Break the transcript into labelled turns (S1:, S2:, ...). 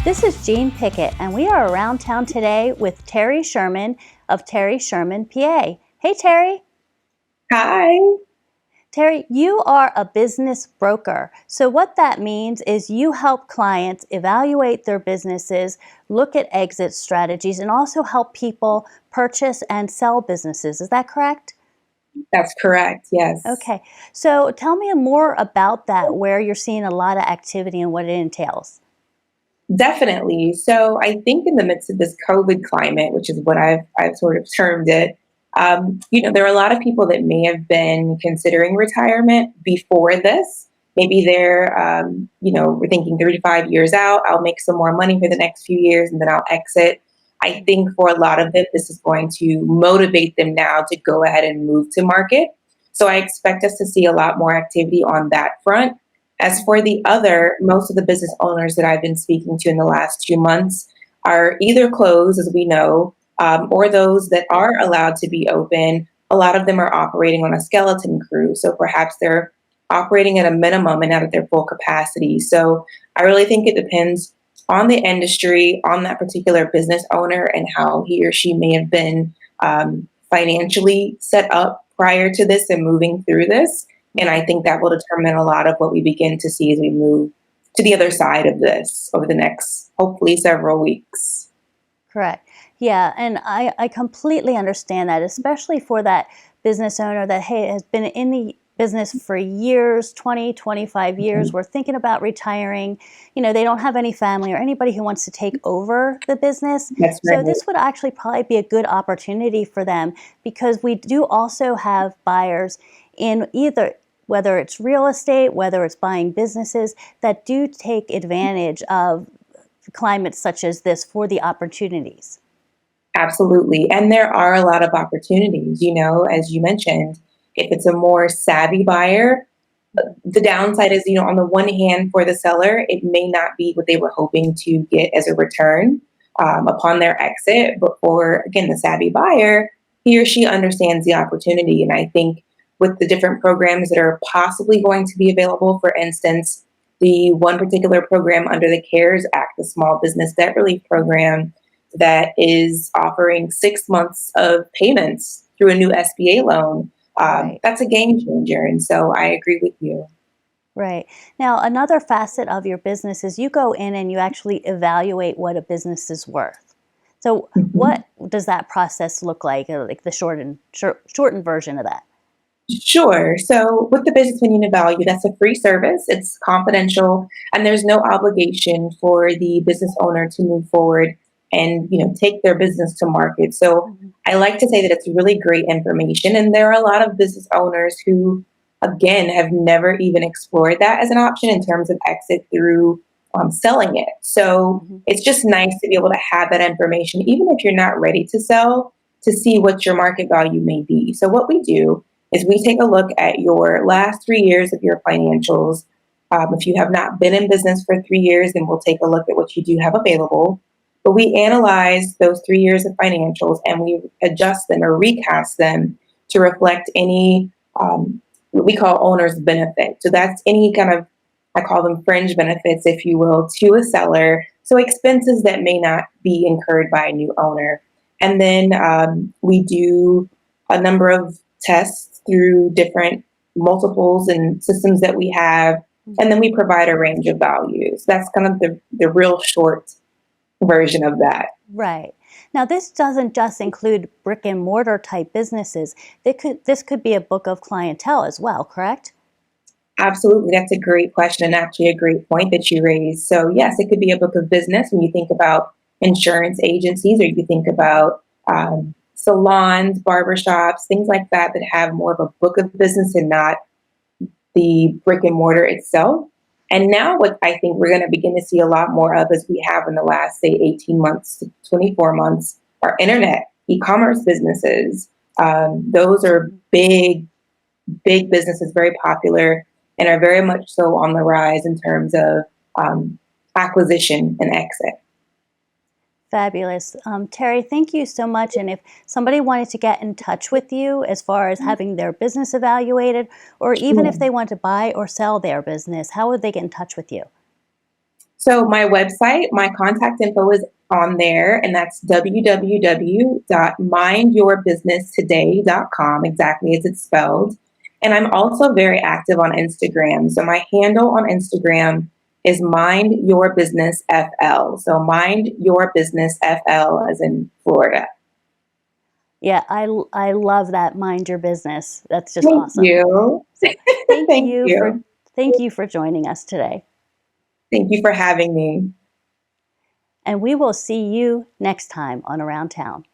S1: This is Jean Pickett, and we are around town today with Terri Sherman of Terri Sherman, PA. Hey, Terri.
S2: Hi.
S1: Terri, you are a business broker. So what that means is you help clients evaluate their businesses, look at exit strategies, and also help people purchase and sell businesses. Is that correct?
S2: That's correct. Yes.
S1: Okay. So tell me more about that, where you're seeing a lot of activity and what it entails.
S2: Definitely. So I think in the midst of this COVID climate, which is what I've sort of termed it, there are a lot of people that may have been considering retirement before this. Maybe we're thinking 3 to 5 years out. I'll make some more money for the next few years and then I'll exit. I think for a lot of them, this is going to motivate them now to go ahead and move to market. So I expect us to see a lot more activity on that front. As for the other, most of the business owners that I've been speaking to in the last 2 months are either closed, as we know, or those that are allowed to be open. A lot of them are operating on a skeleton crew. So perhaps they're operating at a minimum and not at their full capacity. So I really think it depends on the industry, on that particular business owner, and how he or she may have been financially set up prior to this and moving through this. And I think that will determine a lot of what we begin to see as we move to the other side of this over the next, hopefully, several weeks.
S1: Correct. Yeah, and I completely understand that, especially for that business owner that, hey, has been in the business for years, 20, 25 years.
S2: Mhm.
S1: We're thinking about retiring. They don't have any family or anybody who wants to take over the business.
S2: That's
S1: So
S2: right.
S1: this would actually probably be a good opportunity for them because we do also have buyers in either whether it's real estate, whether it's buying businesses that do take advantage of climates such as this for the opportunities.
S2: Absolutely. And there are a lot of opportunities, as you mentioned. If it's a more savvy buyer, the downside is, on the one hand, for the seller, it may not be what they were hoping to get as a return upon their exit. But for, again, the savvy buyer, he or she understands the opportunity. And I think with the different programs that are possibly going to be available, for instance, the one particular program under the CARES Act, the Small Business Debt Relief Program, that is offering 6 months of payments through a new SBA loan.
S1: Right.
S2: That's a game changer. And so I agree with you.
S1: Right. Now, another facet of your business is you go in and you actually evaluate what a business is worth. So,
S2: Mhm.
S1: what does that process look like the shortened version of that?
S2: Sure. So with the business opinion value, that's a free service. It's confidential, and there's no obligation for the business owner to move forward and take their business to market. So
S1: Mhm.
S2: I like to say that it's really great information, and there are a lot of business owners who, again, have never even explored that as an option in terms of exit through selling it. So
S1: Mhm.
S2: it's just nice to be able to have that information, even if you're not ready to sell, to see what your market value may be. So what we do is we take a look at your last 3 years of your financials. If you have not been in business for 3 years, then we'll take a look at what you do have available. But we analyze those 3 years of financials and we adjust them or recast them to reflect any what we call owner's benefit. So that's any kind of, I call them fringe benefits, if you will, to a seller. So expenses that may not be incurred by a new owner. And then we do a number of tests through different multiples and systems that we have. And then
S1: Mhm.
S2: we provide a range of values. That's kind of the real short version of that.
S1: Right. Now, this doesn't just include brick and mortar type businesses. This could be a book of clientele as well, correct?
S2: Absolutely. That's a great question and actually a great point that you raised. So, yes, it could be a book of business when you think about insurance agencies or you think about salons, barbershops, things like that that have more of a book of business and not the brick and mortar itself. And now, what I think we're going to begin to see a lot more of, as we have in the last, say, 18 months to 24 months, are internet e commerce businesses. Those are big, big businesses, very popular, and are very much so on the rise in terms of acquisition and exit.
S1: Fabulous. Terri, thank you so much. And if somebody wanted to get in touch with you as far as having their business evaluated, or even if
S2: Sure.
S1: they want to buy or sell their business, how would they get in touch with you?
S2: So my website, my contact info is on there, and that's www.mindyourbusinesstoday.com, exactly as it's spelled. And I'm also very active on Instagram. So my handle on Instagram is Mind Your Business FL. So Mind Your Business FL as in Florida.
S1: Yeah, I love that. Mind your business. That's just
S2: Thank
S1: awesome.
S2: you.
S1: So thank
S2: Thank
S1: you for
S2: you.
S1: joining us today.
S2: Thank you for having me.
S1: And we will see you next time on Around Town.